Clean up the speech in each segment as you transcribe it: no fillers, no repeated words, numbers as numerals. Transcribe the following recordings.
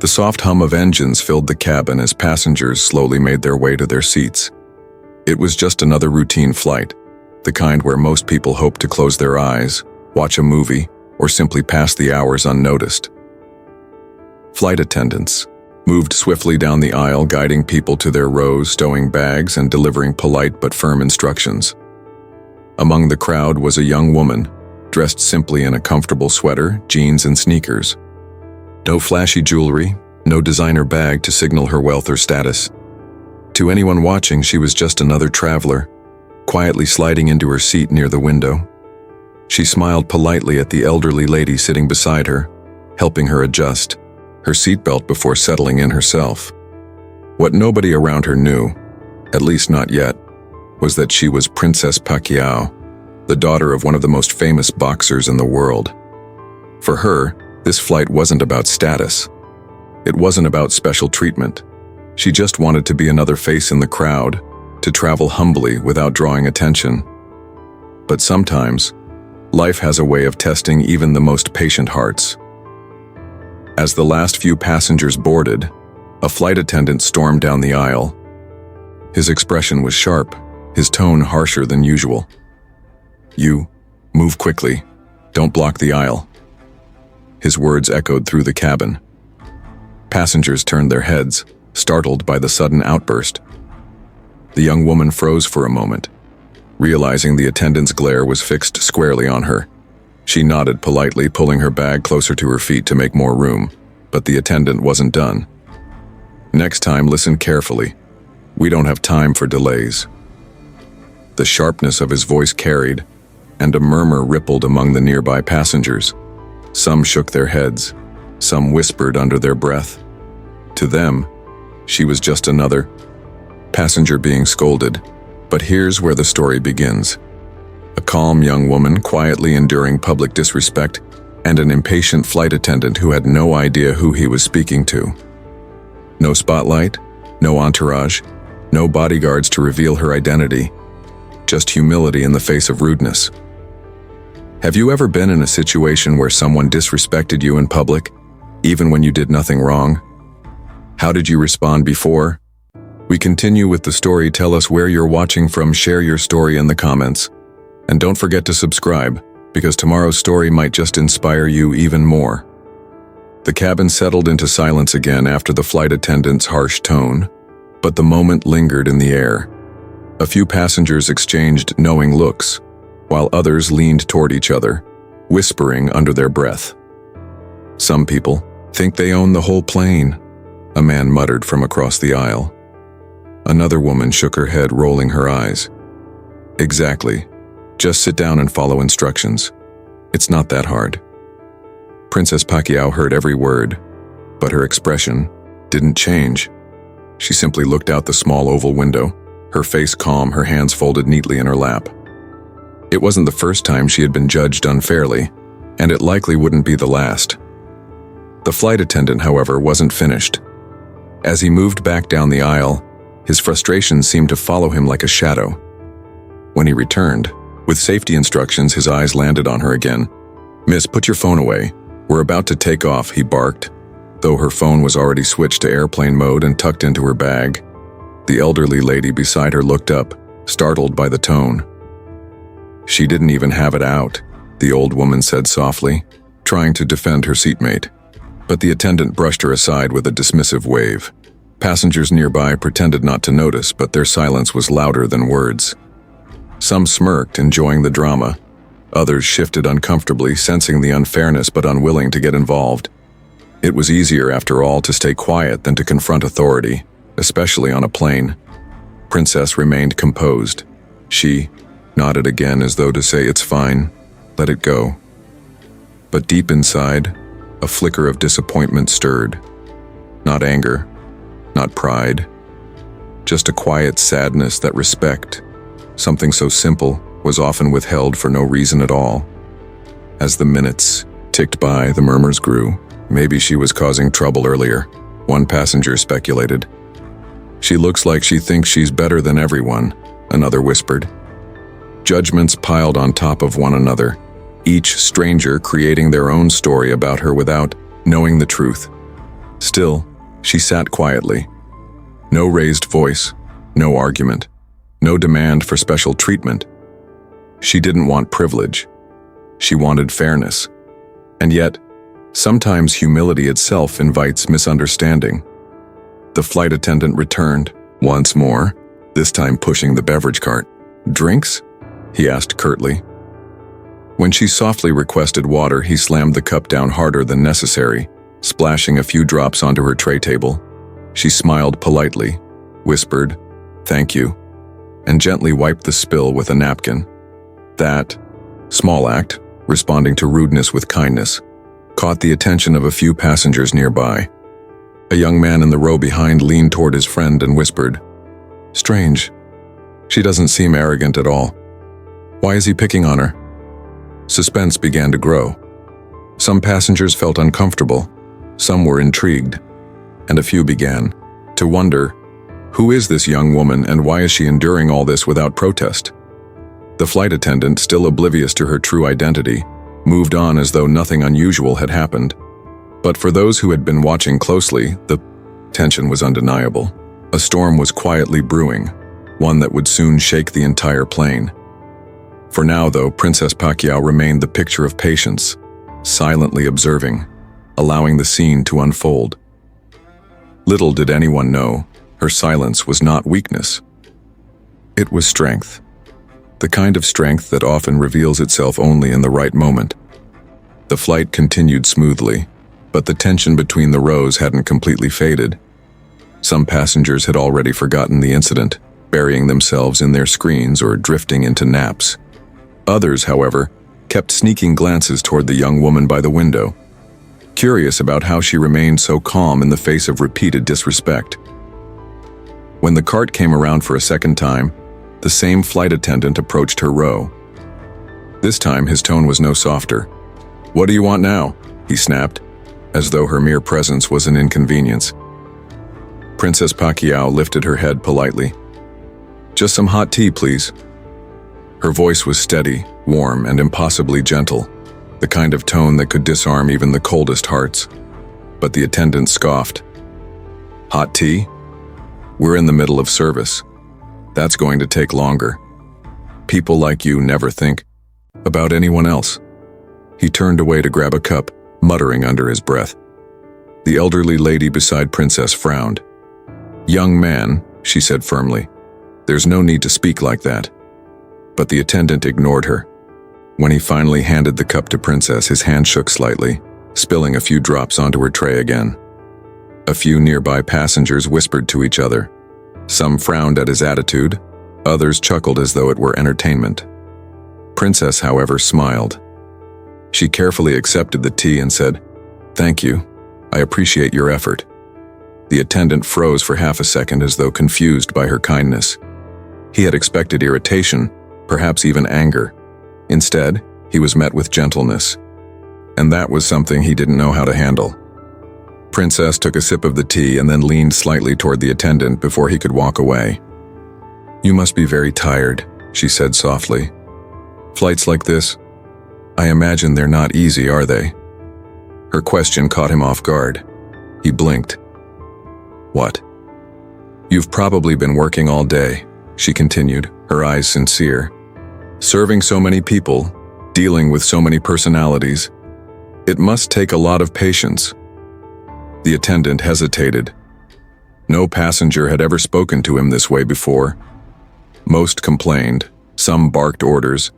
The soft hum of engines filled the cabin as passengers slowly made their way to their seats. It was just another routine flight, the kind where most people hope to close their eyes, watch a movie, or simply pass the hours unnoticed. Flight attendants moved swiftly down the aisle, guiding people to their rows, stowing bags, and delivering polite but firm instructions. Among the crowd was a young woman, dressed simply in a comfortable sweater, jeans, and sneakers. No flashy jewelry, no designer bag to signal her wealth or status. To anyone watching, she was just another traveler, quietly sliding into her seat near the window. She smiled politely at the elderly lady sitting beside her, helping her adjust her seatbelt before settling in herself. What nobody around her knew, at least not yet, was that she was Princess Pacquiao, the daughter of one of the most famous boxers in the world. For her, this flight wasn't about status. It wasn't about special treatment. She just wanted to be another face in the crowd, to travel humbly without drawing attention. But sometimes, life has a way of testing even the most patient hearts. As the last few passengers boarded, a flight attendant stormed down the aisle. His expression was sharp, his tone harsher than usual. "You, move quickly. Don't block the aisle." His words echoed through the cabin. Passengers turned their heads, startled by the sudden outburst. The young woman froze for a moment, realizing the attendant's glare was fixed squarely on her. She nodded politely, pulling her bag closer to her feet to make more room, but the attendant wasn't done. "Next time, listen carefully. We don't have time for delays." The sharpness of his voice carried, and a murmur rippled among the nearby passengers. Some shook their heads, some whispered under their breath. To them, she was just another passenger being scolded. But here's where the story begins. A calm young woman quietly enduring public disrespect, and an impatient flight attendant who had no idea who he was speaking to. No spotlight, no entourage, no bodyguards to reveal her identity. Just humility in the face of rudeness. Have you ever been in a situation where someone disrespected you in public, even when you did nothing wrong? How did you respond before? We continue with the story. Tell us where you're watching from, share your story in the comments. And don't forget to subscribe, because tomorrow's story might just inspire you even more. The cabin settled into silence again after the flight attendant's harsh tone, but the moment lingered in the air. A few passengers exchanged knowing looks, while others leaned toward each other, whispering under their breath. "Some people think they own the whole plane," a man muttered from across the aisle. Another woman shook her head, rolling her eyes. "Exactly. Just sit down and follow instructions. It's not that hard." Princess Pacquiao heard every word, but her expression didn't change. She simply looked out the small oval window, her face calm, her hands folded neatly in her lap. It wasn't the first time she had been judged unfairly, and it likely wouldn't be the last. The flight attendant, however, wasn't finished. As he moved back down the aisle, his frustration seemed to follow him like a shadow. When he returned, with safety instructions, his eyes landed on her again. "Miss, put your phone away. We're about to take off," he barked, though her phone was already switched to airplane mode and tucked into her bag. The elderly lady beside her looked up, startled by the tone. "She didn't even have it out," the old woman said softly, trying to defend her seatmate. But the attendant brushed her aside with a dismissive wave. Passengers nearby pretended not to notice, but their silence was louder than words. Some smirked, enjoying the drama. Others shifted uncomfortably, sensing the unfairness but unwilling to get involved. It was easier, after all, to stay quiet than to confront authority, especially on a plane. Princess remained composed. She nodded again as though to say, "It's fine, let it go." But deep inside, a flicker of disappointment stirred. Not anger, not pride, just a quiet sadness that respect, something so simple, was often withheld for no reason at all. As the minutes ticked by, the murmurs grew. Maybe she was causing trouble earlier, one passenger speculated. "She looks like she thinks she's better than everyone," another whispered. Judgments piled on top of one another, each stranger creating their own story about her without knowing the truth. Still, she sat quietly. No raised voice, no argument, no demand for special treatment. She didn't want privilege. She wanted fairness. And yet, sometimes humility itself invites misunderstanding. The flight attendant returned, once more, this time pushing the beverage cart. "Drinks?" he asked curtly. When she softly requested water, he slammed the cup down harder than necessary, splashing a few drops onto her tray table. She smiled politely, whispered, "Thank you," and gently wiped the spill with a napkin. That small act, responding to rudeness with kindness, caught the attention of a few passengers nearby. A young man in the row behind leaned toward his friend and whispered, "Strange. She doesn't seem arrogant at all. Why is he picking on her?" Suspense began to grow. Some passengers felt uncomfortable, some were intrigued, and a few began to wonder, who is this young woman and why is she enduring all this without protest? The flight attendant, still oblivious to her true identity, moved on as though nothing unusual had happened. But for those who had been watching closely, the tension was undeniable. A storm was quietly brewing, one that would soon shake the entire plane. For now, though, Princess Pacquiao remained the picture of patience, silently observing, allowing the scene to unfold. Little did anyone know, her silence was not weakness. It was strength. The kind of strength that often reveals itself only in the right moment. The flight continued smoothly, but the tension between the rows hadn't completely faded. Some passengers had already forgotten the incident, burying themselves in their screens or drifting into naps. Others, however, kept sneaking glances toward the young woman by the window, curious about how she remained so calm in the face of repeated disrespect. When the cart came around for a second time, the same flight attendant approached her row. This time his tone was no softer. "What do you want now?" he snapped, as though her mere presence was an inconvenience. Princess Pacquiao lifted her head politely. "Just some hot tea, please." Her voice was steady, warm, and impossibly gentle, the kind of tone that could disarm even the coldest hearts. But the attendant scoffed. "Hot tea? We're in the middle of service. That's going to take longer. People like you never think about anyone else." He turned away to grab a cup, muttering under his breath. The elderly lady beside Princess frowned. "Young man," she said firmly, "there's no need to speak like that." But the attendant ignored her. When he finally handed the cup to Princess, his hand shook slightly, spilling a few drops onto her tray again. A few nearby passengers whispered to each other. Some frowned at his attitude, others chuckled as though it were entertainment. Princess, however, smiled. She carefully accepted the tea and said, "Thank you. I appreciate your effort." The attendant froze for half a second as though confused by her kindness. He had expected irritation, perhaps even anger. Instead, he was met with gentleness. And that was something he didn't know how to handle. Princess took a sip of the tea and then leaned slightly toward the attendant before he could walk away. "You must be very tired," she said softly. "Flights like this, I imagine they're not easy, are they?" Her question caught him off guard. He blinked. "What?" "You've probably been working all day," she continued, her eyes sincere. "Serving so many people, dealing with so many personalities. It must take a lot of patience." The attendant hesitated. No passenger had ever spoken to him this way before. Most complained, some barked orders,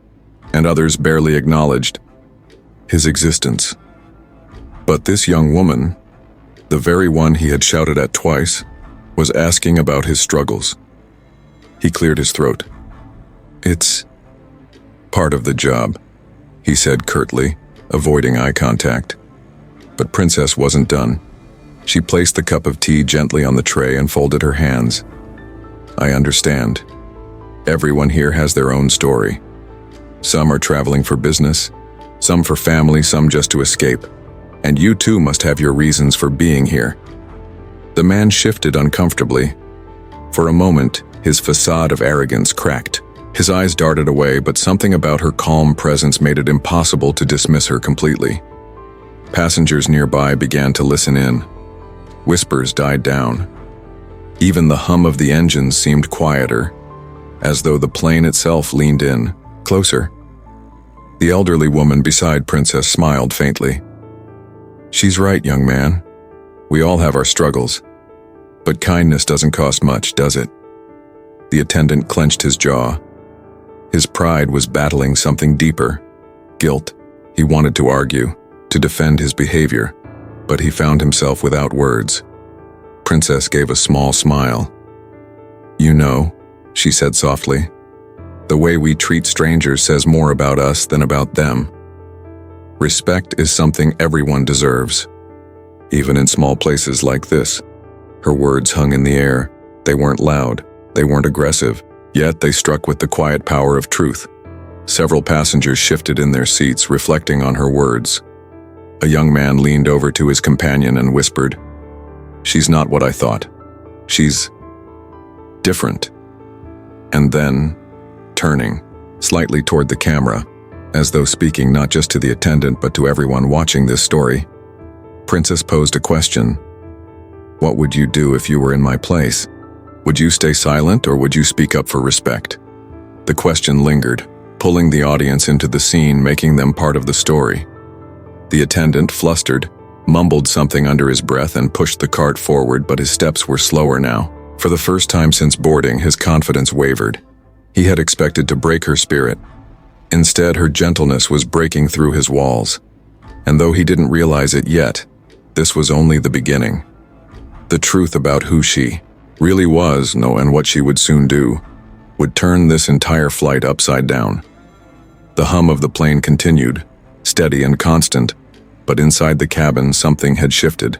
and others barely acknowledged his existence. But this young woman, the very one he had shouted at twice, was asking about his struggles. He cleared his throat. "It's part of the job," he said curtly, avoiding eye contact. But Princess wasn't done. She placed the cup of tea gently on the tray and folded her hands. "I understand. Everyone here has their own story. Some are traveling for business, some for family, some just to escape. And you too must have your reasons for being here." The man shifted uncomfortably. For a moment, his facade of arrogance cracked. His eyes darted away, but something about her calm presence made it impossible to dismiss her completely. Passengers nearby began to listen in. Whispers died down. Even the hum of the engines seemed quieter, as though the plane itself leaned in, closer. The elderly woman beside Princess smiled faintly. "She's right, young man. We all have our struggles. But kindness doesn't cost much, does it?" The attendant clenched his jaw. His pride was battling something deeper. Guilt. He wanted to argue, to defend his behavior, but he found himself without words. Princess gave a small smile. "You know," she said softly, "the way we treat strangers says more about us than about them. Respect is something everyone deserves, even in small places like this." Her words hung in the air. They weren't loud, they weren't aggressive, yet they struck with the quiet power of truth. Several passengers shifted in their seats, reflecting on her words. A young man leaned over to his companion and whispered, "She's not what I thought. She's different." And then, turning slightly toward the camera, as though speaking not just to the attendant but to everyone watching this story, Princess posed a question. "What would you do if you were in my place? Would you stay silent or would you speak up for respect?" The question lingered, pulling the audience into the scene, making them part of the story. The attendant, flustered, mumbled something under his breath and pushed the cart forward, but his steps were slower now. For the first time since boarding, his confidence wavered. He had expected to break her spirit. Instead, her gentleness was breaking through his walls. And though he didn't realize it yet, this was only the beginning. The truth about who she really was, and what she would soon do, would turn this entire flight upside down. The hum of the plane continued, steady and constant, but inside the cabin something had shifted.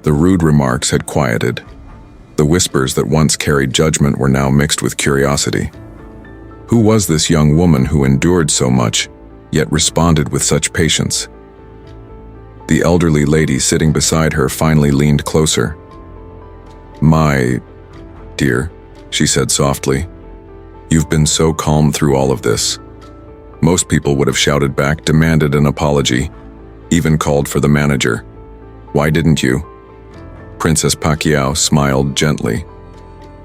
The rude remarks had quieted. The whispers that once carried judgment were now mixed with curiosity. Who was this young woman who endured so much, yet responded with such patience? The elderly lady sitting beside her finally leaned closer. "My dear," she said softly, "you've been so calm through all of this." Most people would have shouted back, demanded an apology, even called for the manager. "Why didn't you?" Princess Pacquiao smiled gently.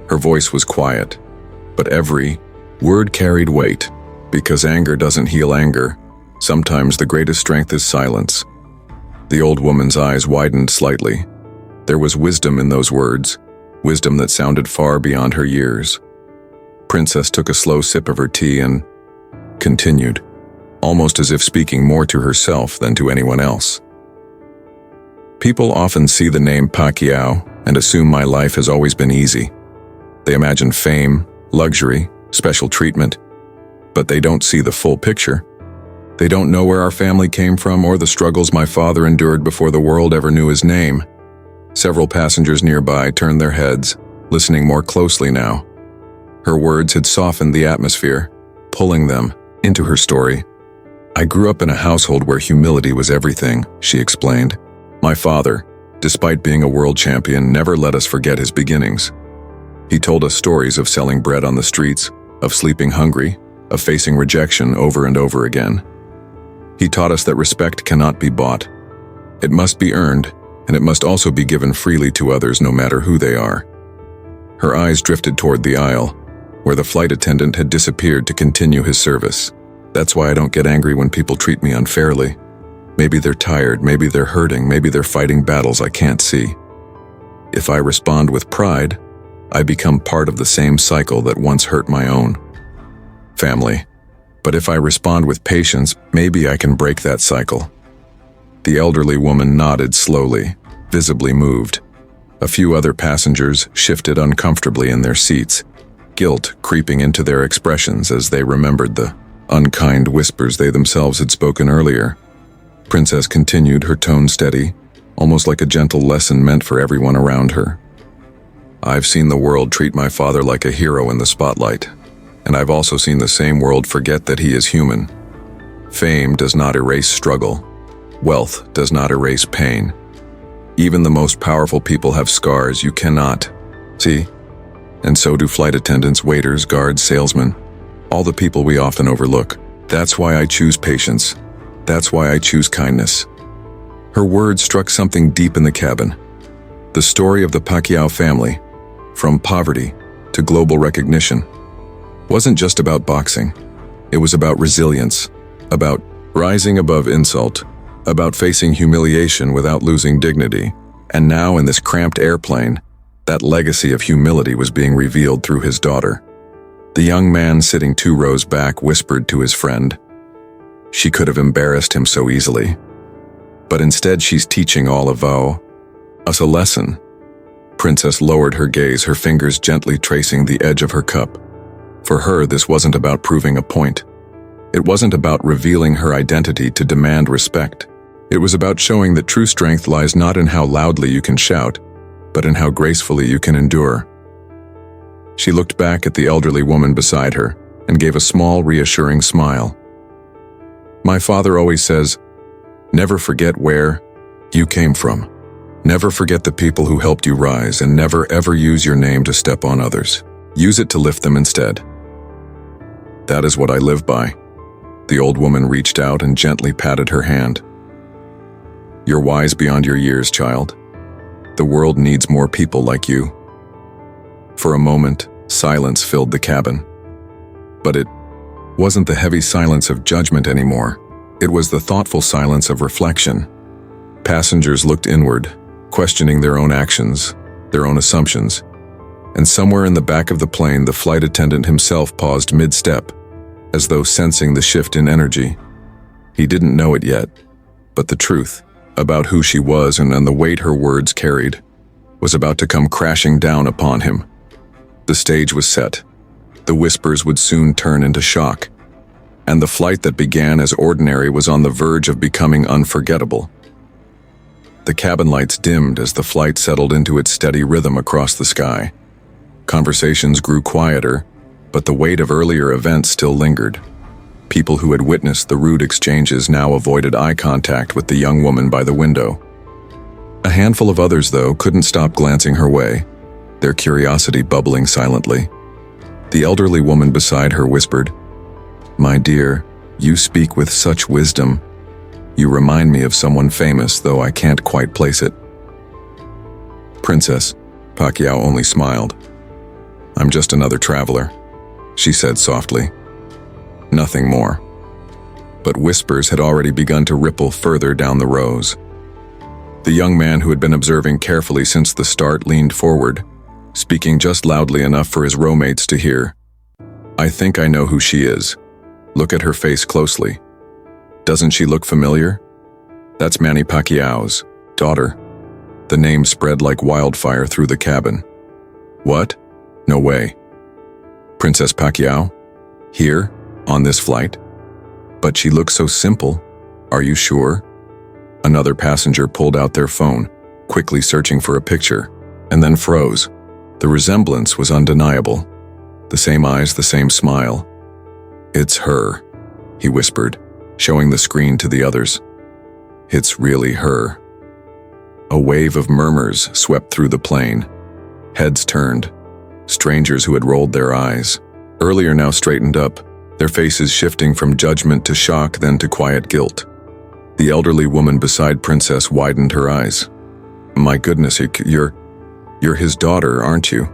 Her voice was quiet, but every word carried weight, because anger doesn't heal anger. Sometimes the greatest strength is silence. The old woman's eyes widened slightly. There was wisdom in those words, wisdom that sounded far beyond her years. Princess took a slow sip of her tea and continued, almost as if speaking more to herself than to anyone else. "People often see the name Pacquiao and assume my life has always been easy. They imagine fame, luxury, special treatment, but they don't see the full picture. They don't know where our family came from or the struggles my father endured before the world ever knew his name." Several passengers nearby turned their heads, listening more closely now. Her words had softened the atmosphere, pulling them into her story. "I grew up in a household where humility was everything," she explained. "My father, despite being a world champion, never let us forget his beginnings. He told us stories of selling bread on the streets, of sleeping hungry, of facing rejection over and over again. He taught us that respect cannot be bought. It must be earned, and it must also be given freely to others no matter who they are." Her eyes drifted toward the aisle, where the flight attendant had disappeared to continue his service. "That's why I don't get angry when people treat me unfairly. Maybe they're tired, maybe they're hurting, maybe they're fighting battles I can't see. If I respond with pride, I become part of the same cycle that once hurt my own family. But if I respond with patience, maybe I can break that cycle." The elderly woman nodded slowly, visibly moved. A few other passengers shifted uncomfortably in their seats, guilt creeping into their expressions as they remembered the unkind whispers they themselves had spoken earlier. Princess continued, her tone steady, almost like a gentle lesson meant for everyone around her. "I've seen the world treat my father like a hero in the spotlight, and I've also seen the same world forget that he is human. Fame does not erase struggle. Wealth does not erase pain. Even the most powerful people have scars you cannot see. And so do flight attendants, waiters, guards, salesmen, all the people we often overlook. That's why I choose patience. That's why I choose kindness." Her words struck something deep in the cabin. The story of the Pacquiao family, from poverty to global recognition, wasn't just about boxing. It was about resilience, about rising above insult, about facing humiliation without losing dignity. And now in this cramped airplane, that legacy of humility was being revealed through his daughter. The young man sitting 2 rows back whispered to his friend, "She could have embarrassed him so easily. But instead she's teaching all of us a lesson." Princess lowered her gaze, her fingers gently tracing the edge of her cup. For her, this wasn't about proving a point. It wasn't about revealing her identity to demand respect. It was about showing that true strength lies not in how loudly you can shout, but in how gracefully you can endure. She looked back at the elderly woman beside her and gave a small, reassuring smile. "My father always says, never forget where you came from. Never forget the people who helped you rise, and never ever use your name to step on others. Use it to lift them instead." "That is what I live by." The old woman reached out and gently patted her hand. "You're wise beyond your years, child. The world needs more people like you." For a moment, silence filled the cabin. But it wasn't the heavy silence of judgment anymore. It was the thoughtful silence of reflection. Passengers looked inward, questioning their own actions, their own assumptions. And somewhere in the back of the plane, the flight attendant himself paused mid-step, as though sensing the shift in energy. He didn't know it yet, but the truth about who she was and the weight her words carried was about to come crashing down upon him. The stage was set. The whispers would soon turn into shock, and the flight that began as ordinary was on the verge of becoming unforgettable. The cabin lights dimmed as the flight settled into its steady rhythm across the sky. Conversations grew quieter, but the weight of earlier events still lingered. People who had witnessed the rude exchanges now avoided eye contact with the young woman by the window. A handful of others, though, couldn't stop glancing her way, their curiosity bubbling silently. The elderly woman beside her whispered, "My dear, you speak with such wisdom. You remind me of someone famous, though I can't quite place it." Princess Pacquiao only smiled. "I'm just another traveler," she said softly. Nothing more. But whispers had already begun to ripple further down the rows. The young man who had been observing carefully since the start leaned forward, speaking just loudly enough for his rowmates to hear. "I think I know who she is. Look at her face closely. Doesn't she look familiar? That's Manny Pacquiao's daughter." The name spread like wildfire through the cabin. "What? No way. Princess Pacquiao? Here? On this flight? But she looks so simple. Are you sure?" Another passenger pulled out their phone, quickly searching for a picture, and then froze. The resemblance was undeniable. The same eyes, the same smile. "It's her," he whispered, showing the screen to the others. "It's really her." A wave of murmurs swept through the plane. Heads turned. Strangers who had rolled their eyes, earlier now straightened up, their faces shifting from judgment to shock, then to quiet guilt. The elderly woman beside Princess widened her eyes. "My goodness, you're his daughter, aren't you?"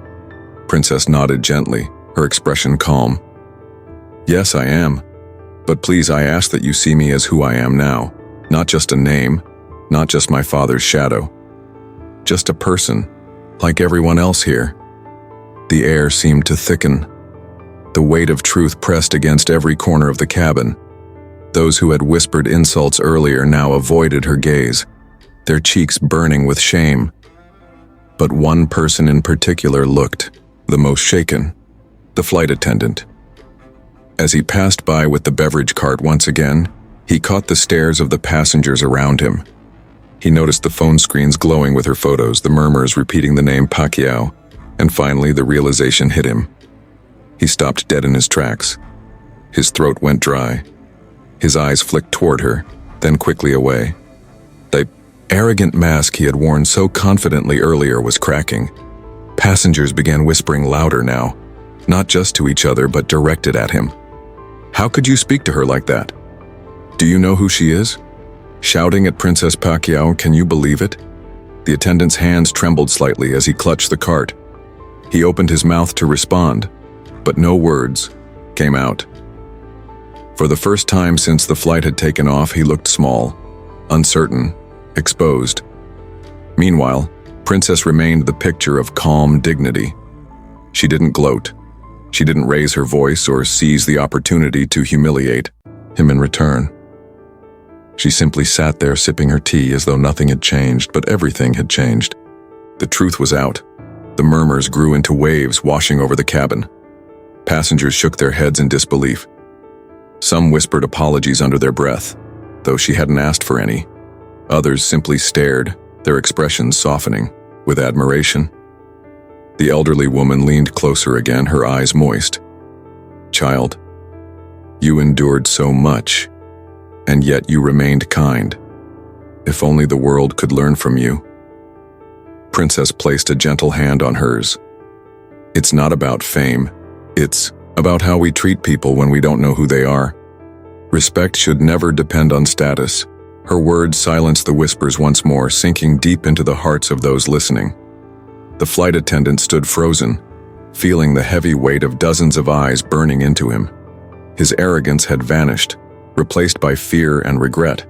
Princess nodded gently, her expression calm. "Yes, I am. But please, I ask that you see me as who I am now. Not just a name, not just my father's shadow. Just a person, like everyone else here." The air seemed to thicken. The weight of truth pressed against every corner of the cabin. Those who had whispered insults earlier now avoided her gaze, their cheeks burning with shame. But one person in particular looked the most shaken, the flight attendant. As he passed by with the beverage cart once again, he caught the stares of the passengers around him. He noticed the phone screens glowing with her photos, the murmurs repeating the name Pacquiao, and finally the realization hit him. He stopped dead in his tracks. His throat went dry. His eyes flicked toward her, then quickly away. The arrogant mask he had worn so confidently earlier was cracking. Passengers began whispering louder now, not just to each other but directed at him. "How could you speak to her like that? Do you know who she is? Shouting at Princess Pacquiao, can you believe it? The attendant's hands trembled slightly as he clutched the cart. He opened his mouth to respond, but no words came out. For the first time since the flight had taken off, he looked small, uncertain, exposed. Meanwhile, Princess remained the picture of calm dignity. She didn't gloat. She didn't raise her voice or seize the opportunity to humiliate him in return. She simply sat there sipping her tea as though nothing had changed, but everything had changed. The truth was out. The murmurs grew into waves washing over the cabin. Passengers shook their heads in disbelief. Some whispered apologies under their breath, though she hadn't asked for any. Others simply stared, their expressions softening with admiration. The elderly woman leaned closer again, her eyes moist. "Child, you endured so much, and yet you remained kind. If only the world could learn from you." Princess placed a gentle hand on hers. "It's not about fame. It's about how we treat people when we don't know who they are. Respect should never depend on status." Her words silenced the whispers once more, sinking deep into the hearts of those listening. The flight attendant stood frozen, feeling the heavy weight of dozens of eyes burning into him. His arrogance had vanished, replaced by fear and regret.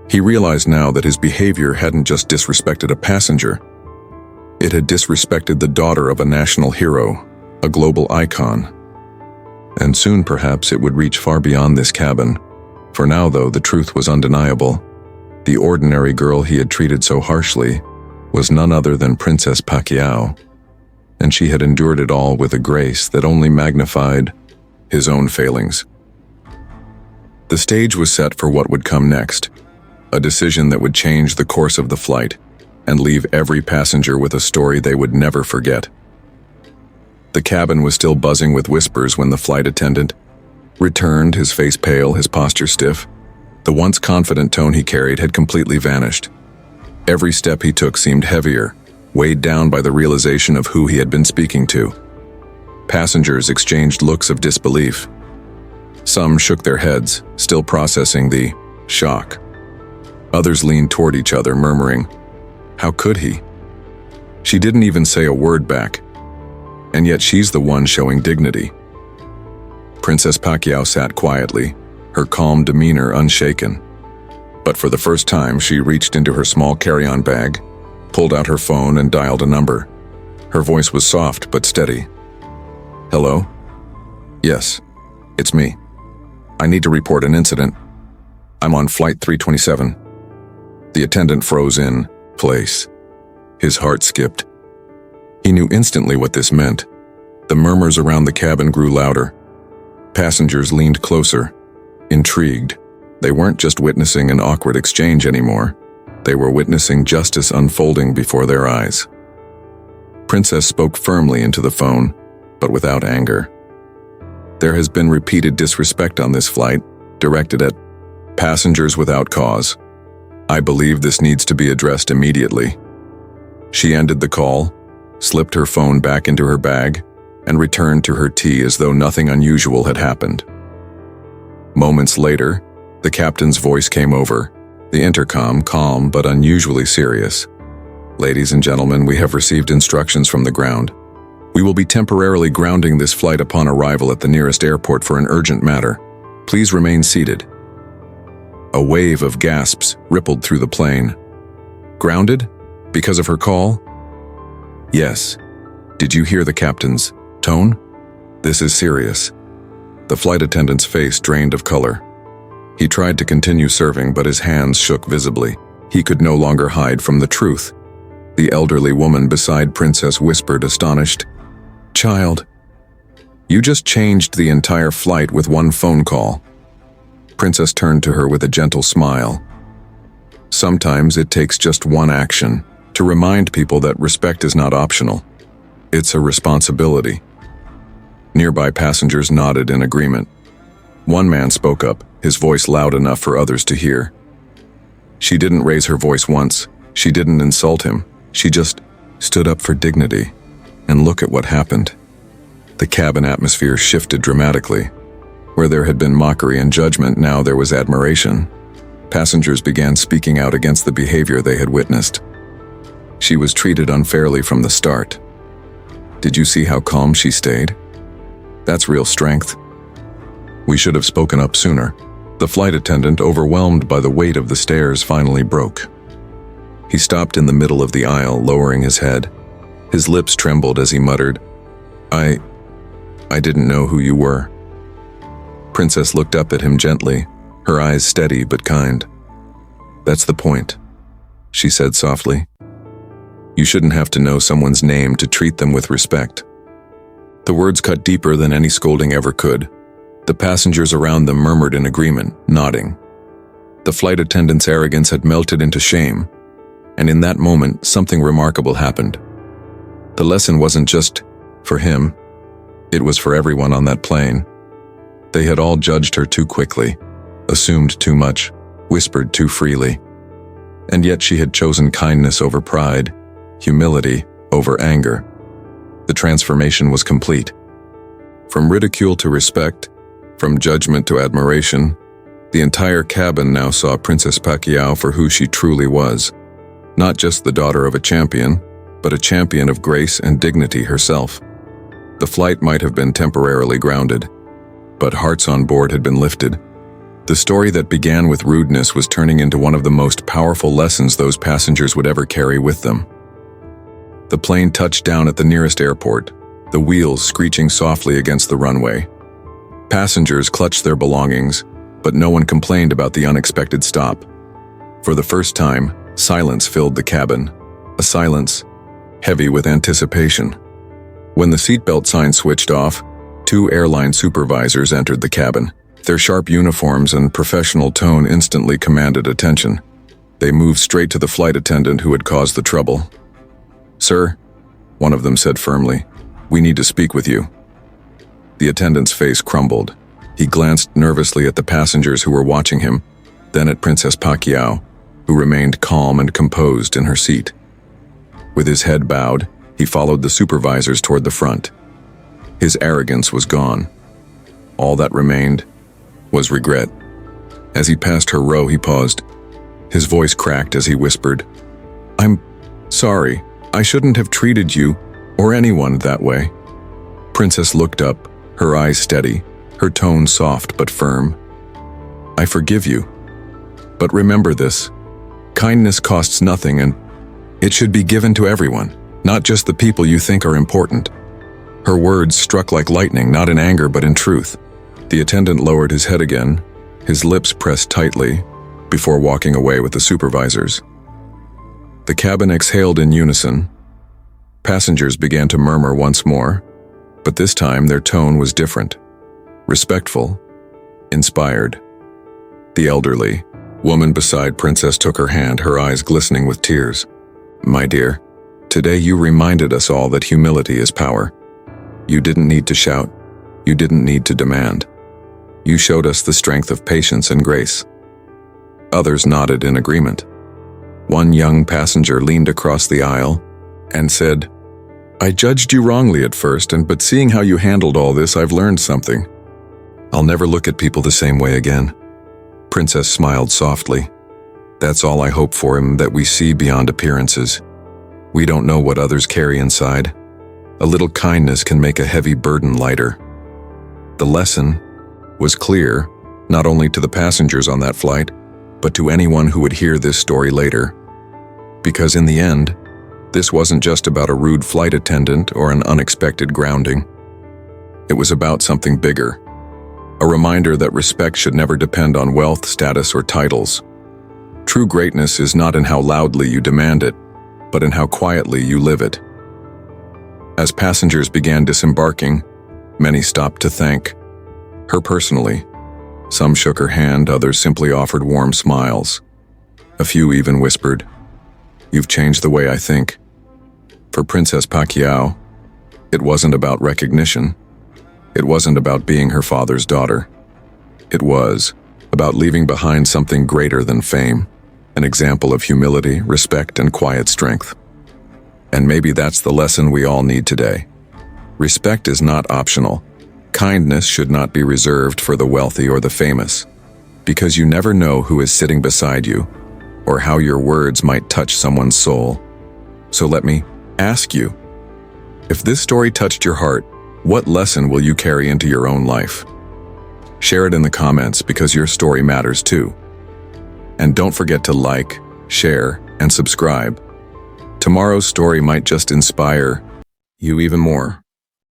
He realized now that his behavior hadn't just disrespected a passenger. It had disrespected the daughter of a national hero, a global icon. And soon perhaps it would reach far beyond this cabin. For now, though, the truth was undeniable. The ordinary girl he had treated so harshly was none other than Princess Pacquiao, and she had endured it all with a grace that only magnified his own failings. The stage was set for what would come next, a decision that would change the course of the flight and leave every passenger with a story they would never forget. The cabin was still buzzing with whispers when the flight attendant returned, his face pale, his posture stiff. The once confident tone he carried had completely vanished. Every step he took seemed heavier, weighed down by the realization of who he had been speaking to. Passengers exchanged looks of disbelief. Some shook their heads, still processing the shock. Others leaned toward each other, murmuring, "How could he? She didn't even say a word back. And yet she's the one showing dignity." Princess Pacquiao sat quietly, her calm demeanor unshaken. But for the first time, she reached into her small carry-on bag, pulled out her phone and dialed a number. Her voice was soft but steady. "Hello? Yes, it's me. I need to report an incident. I'm on flight 327. The attendant froze in place. His heart skipped. He knew instantly what this meant. The murmurs around the cabin grew louder. Passengers leaned closer, intrigued. They weren't just witnessing an awkward exchange anymore. They were witnessing justice unfolding before their eyes. Princess spoke firmly into the phone, but without anger. "There has been repeated disrespect on this flight, directed at passengers without cause. I believe this needs to be addressed immediately." She ended the call, slipped her phone back into her bag, and returned to her tea as though nothing unusual had happened. Moments later, the captain's voice came over, the intercom calm but unusually serious. "Ladies and gentlemen, we have received instructions from the ground. We will be temporarily grounding this flight upon arrival at the nearest airport for an urgent matter. Please remain seated." A wave of gasps rippled through the plane. Grounded? Because of her call? Yes. Did you hear the captain's tone? This is serious. The flight attendant's face drained of color. He tried to continue serving, but his hands shook visibly. He could no longer hide from the truth. The elderly woman beside Princess whispered, astonished, "Child, you just changed the entire flight with one phone call." Princess turned to her with a gentle smile. Sometimes it takes just one action to remind people that respect is not optional. It's a responsibility. Nearby passengers nodded in agreement. One man spoke up, his voice loud enough for others to hear. She didn't raise her voice once. She didn't insult him. She just stood up for dignity. And look at what happened. The cabin atmosphere shifted dramatically. Where there had been mockery and judgment, now there was admiration. Passengers began speaking out against the behavior they had witnessed. She was treated unfairly from the start. Did you see how calm she stayed? That's real strength. We should have spoken up sooner. The flight attendant, overwhelmed by the weight of the stairs, finally broke. He stopped in the middle of the aisle, lowering his head. His lips trembled as he muttered, I didn't know who you were." Princess looked up at him gently, her eyes steady but kind. "That's the point," she said softly. "You shouldn't have to know someone's name to treat them with respect." The words cut deeper than any scolding ever could. The passengers around them murmured in agreement, nodding. The flight attendant's arrogance had melted into shame, and in that moment, something remarkable happened. The lesson wasn't just for him, it was for everyone on that plane. They had all judged her too quickly, assumed too much, whispered too freely. And yet she had chosen kindness over pride, humility over anger. The transformation was complete. From ridicule to respect, from judgment to admiration, the entire cabin now saw Princess Pacquiao for who she truly was. Not just the daughter of a champion, but a champion of grace and dignity herself. The flight might have been temporarily grounded, but hearts on board had been lifted. The story that began with rudeness was turning into one of the most powerful lessons those passengers would ever carry with them. The plane touched down at the nearest airport, the wheels screeching softly against the runway. Passengers clutched their belongings, but no one complained about the unexpected stop. For the first time, silence filled the cabin, a silence heavy with anticipation. When the seatbelt sign switched off, two airline supervisors entered the cabin. Their sharp uniforms and professional tone instantly commanded attention. They moved straight to the flight attendant who had caused the trouble. "Sir," one of them said firmly, "we need to speak with you." The attendant's face crumbled. He glanced nervously at the passengers who were watching him, then at Princess Pacquiao, who remained calm and composed in her seat. With his head bowed, he followed the supervisors toward the front. His arrogance was gone. All that remained was regret. As he passed her row, he paused. His voice cracked as he whispered, "I'm sorry. I shouldn't have treated you or anyone that way." Princess looked up, her eyes steady, her tone soft but firm. "I forgive you. But remember this. Kindness costs nothing, and it should be given to everyone, not just the people you think are important." Her words struck like lightning, not in anger but in truth. The attendant lowered his head again, his lips pressed tightly, before walking away with the supervisors. The cabin exhaled in unison. Passengers began to murmur once more, but this time their tone was different. Respectful, inspired. The elderly woman beside Princess took her hand, her eyes glistening with tears. "My dear, today you reminded us all that humility is power. You didn't need to shout. You didn't need to demand. You showed us the strength of patience and grace." Others nodded in agreement. One young passenger leaned across the aisle and said, "I judged you wrongly at first, but seeing how you handled all this, I've learned something. I'll never look at people the same way again." Princess smiled softly. "That's all I hope for him, that we see beyond appearances. We don't know what others carry inside. A little kindness can make a heavy burden lighter." The lesson was clear, not only to the passengers on that flight, but to anyone who would hear this story later. Because in the end, this wasn't just about a rude flight attendant or an unexpected grounding. It was about something bigger. A reminder that respect should never depend on wealth, status, or titles. True greatness is not in how loudly you demand it, but in how quietly you live it. As passengers began disembarking, many stopped to thank her personally. Some shook her hand, others simply offered warm smiles. A few even whispered, "You've changed the way I think." For Princess Pacquiao, it wasn't about recognition. It wasn't about being her father's daughter. It was about leaving behind something greater than fame, an example of humility, respect, and quiet strength. And maybe that's the lesson we all need today. Respect is not optional. Kindness should not be reserved for the wealthy or the famous, because you never know who is sitting beside you, or how your words might touch someone's soul. So let me ask you, if this story touched your heart, what lesson will you carry into your own life? Share it in the comments because your story matters too. And don't forget to like, share, and subscribe. Tomorrow's story might just inspire you even more.